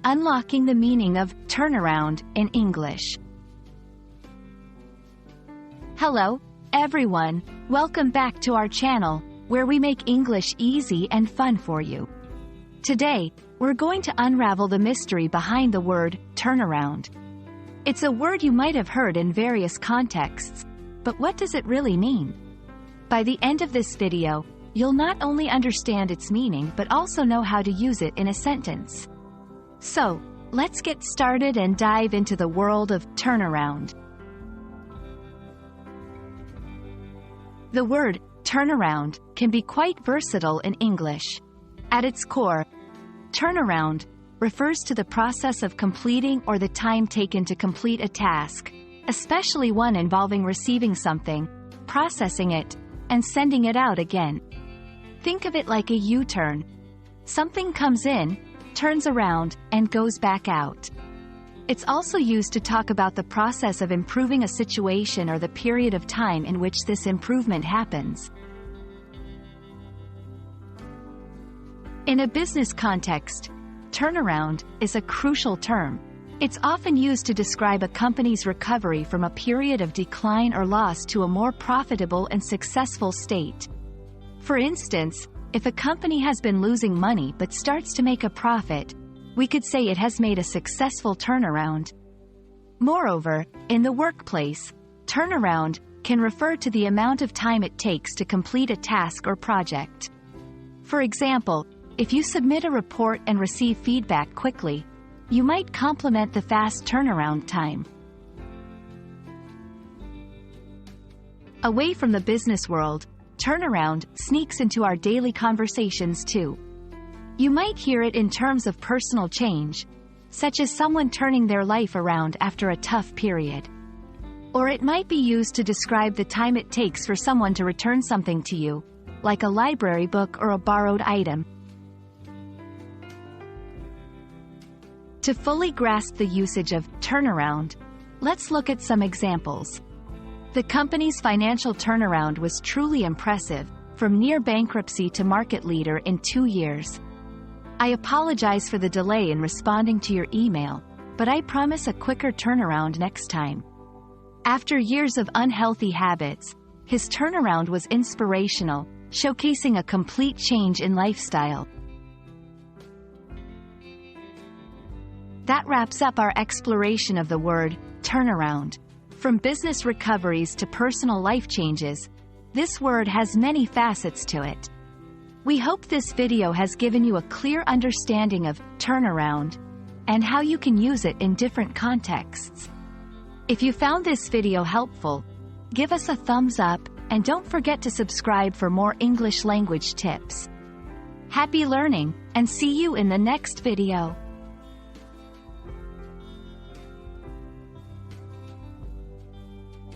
unlocking the meaning of turnaround in English. Hello, everyone. Welcome back to our channel, where we make English easy and fun for you. Today, we're going to unravel the mystery behind the word turnaround. It's a word you might have heard in various contexts, but what does it really mean? By the end of this video, you'll not only understand its meaning but also know how to use it in a sentence. So, let's get started and dive into the world of turnaround. The word turnaround can be quite versatile in English. At its core, turnaround refers to the process of completing or the time taken to complete a task, especially one involving receiving something, processing it, and sending it out again. Think of it like a U-turn. Something comes in, turns around, and goes back out. It's also used to talk about the process of improving a situation or the period of time in which this improvement happens. In a business context, turnaround is a crucial term. It's often used to describe a company's recovery from a period of decline or loss to a more profitable and successful state. For instance, if a company has been losing money but starts to make a profit, we could say it has made a successful turnaround. Moreover, in the workplace, turnaround can refer to the amount of time it takes to complete a task or project. For example, if you submit a report and receive feedback quickly, you might compliment the fast turnaround time. Away from the business world, turnaround sneaks into our daily conversations too. You might hear it in terms of personal change, such as someone turning their life around after a tough period. Or it might be used to describe the time it takes for someone to return something to you, like a library book or a borrowed item. To fully grasp the usage of turnaround, let's look at some examples. The company's financial turnaround was truly impressive, from near bankruptcy to market leader in 2 years. I apologize for the delay in responding to your email, but I promise a quicker turnaround next time. After years of unhealthy habits, his turnaround was inspirational, showcasing a complete change in lifestyle. That wraps up our exploration of the word turnaround. From business recoveries to personal life changes, this word has many facets to it. We hope this video has given you a clear understanding of turnaround and how you can use it in different contexts. If you found this video helpful, give us a thumbs up and don't forget to subscribe for more English language tips. Happy learning, and see you in the next video.